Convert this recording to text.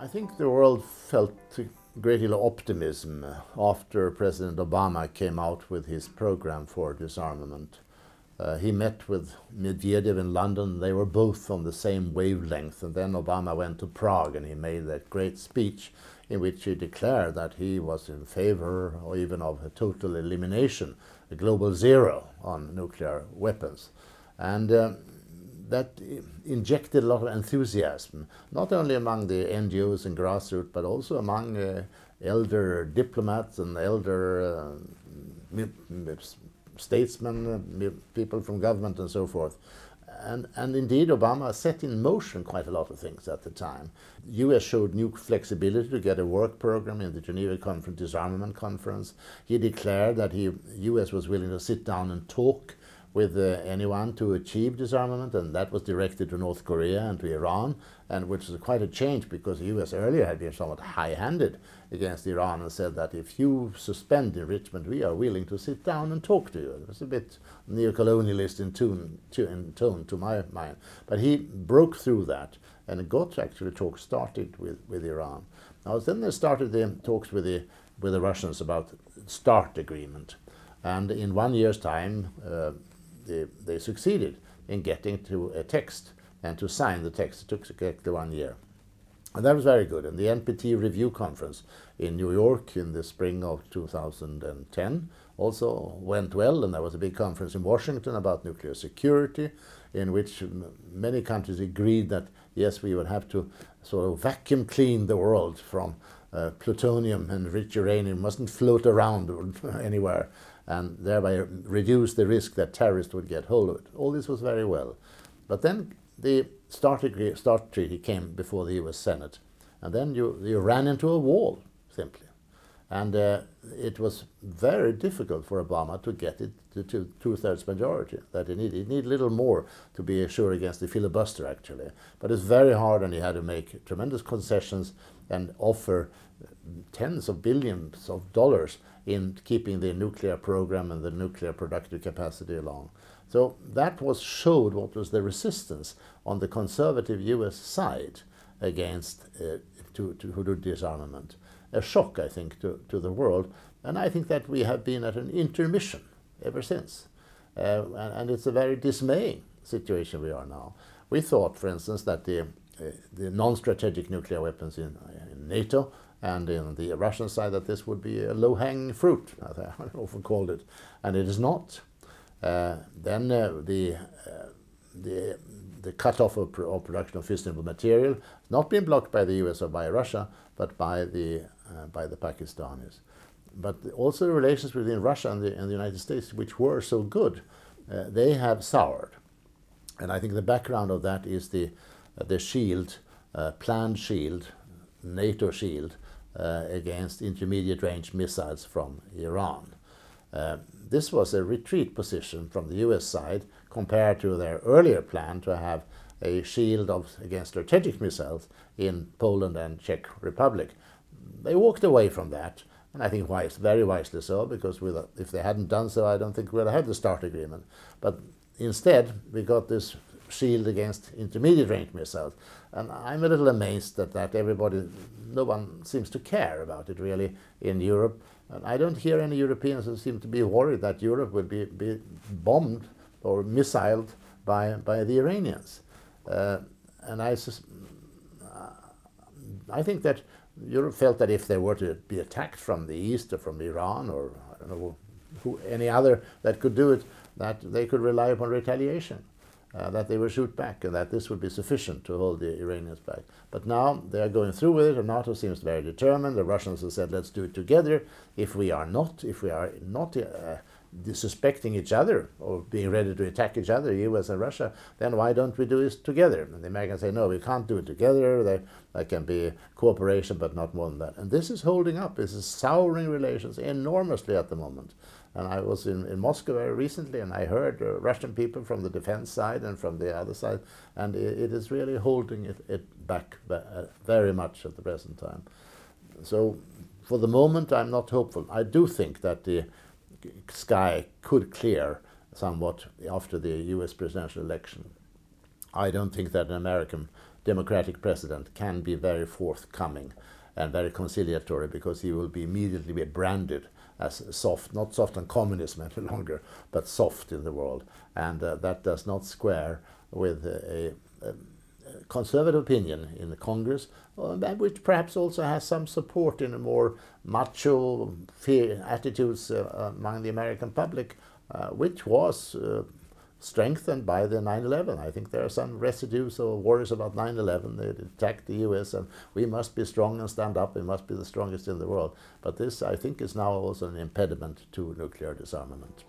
I think the world felt a great deal of optimism after President Obama came out with his program for disarmament. He met with Medvedev in London. They were both on the same wavelength, and then Obama went to Prague and he made that great speech in which he declared that he was in favor or even of a total elimination, a global zero on nuclear weapons. And that injected a lot of enthusiasm, not only among the NGOs and grassroots, but also among elder diplomats and elder statesmen, people from government and so forth. And indeed, Obama set in motion quite a lot of things at the time. US showed new flexibility to get a work program in the Geneva Conference, Disarmament Conference. He declared that US was willing to sit down and talk with anyone to achieve disarmament, and that was directed to North Korea and to Iran, and which was quite a change because the US earlier had been somewhat high-handed against Iran and said that if you suspend enrichment, we are willing to sit down and talk to you. It was a bit neo-colonialist in tone to my mind. But he broke through that and got actually talks started with Iran. Now then they started the talks with the Russians about START agreement. And in 1 year's time, they succeeded in getting to a text and to sign the text. It took exactly 1 year. And that was very good. And the NPT Review Conference in New York in the spring of 2010 also went well. And there was a big conference in Washington about nuclear security, in which many countries agreed that, yes, we would have to sort of vacuum clean the world from plutonium and rich uranium, mustn't float around anywhere, and thereby reduce the risk that terrorists would get hold of it. All this was very well. But then the START treaty came before the US Senate, and then you ran into a wall, simply. And it was very difficult for Obama to get it to two-thirds majority that he needed. He needed a little more to be sure against the filibuster, actually. But it's very hard, and he had to make tremendous concessions and offer tens of billions of dollars in keeping the nuclear program and the nuclear productive capacity along. So that showed what was the resistance on the conservative US side against to disarmament. A shock, I think, to the world, and I think that we have been at an intermission ever since. And it's a very dismaying situation we are now. We thought, for instance, that the non-strategic nuclear weapons in NATO and in the Russian side, that this would be a low-hanging fruit, as I often called it, and it is not. Then the cut-off of production of fissionable material, not being blocked by the US or by Russia, but by the Pakistanis. But also the relations between Russia and the United States, which were so good, they have soured. And I think the background of that is the shield, planned shield, NATO shield, against intermediate range missiles from Iran. This was a retreat position from the US side compared to their earlier plan to have a shield against strategic missiles in Poland and Czech Republic. They walked away from that, and I think very wisely so, because if they hadn't done so, I don't think we would have had the START agreement. But instead, we got this shield against intermediate range missiles. And I'm a little amazed that no one seems to care about it really in Europe. And I don't hear any Europeans who seem to be worried that Europe would be bombed or missiled by the Iranians. And I think that Europe felt that if they were to be attacked from the east or from Iran or I don't know any other that could do it, that they could rely upon retaliation. That they would shoot back, and that this would be sufficient to hold the Iranians back. But now they are going through with it, and NATO seems very determined. The Russians have said, let's do it together. If we are not suspecting each other or being ready to attack each other, US and Russia, then why don't we do this together? And the Americans say, no, we can't do it together. There can be cooperation, but not more than that. And this is holding up. This is souring relations enormously at the moment. And I was in Moscow very recently, and I heard Russian people from the defense side and from the other side, and it is really holding it back very much at the present time. So for the moment, I'm not hopeful. I do think that the sky could clear somewhat after the US presidential election. I don't think that an American democratic president can be very forthcoming and very conciliatory, because he will be immediately be branded as soft, not soft on communism any longer, but soft in the world. And that does not square with a conservative opinion in the Congress, which perhaps also has some support in a more macho attitudes among the American public, which was strengthened by the 9/11. I think there are some residues or worries about 9/11. They attacked the US, and we must be strong and stand up. We must be the strongest in the world. But this, I think, is now also an impediment to nuclear disarmament.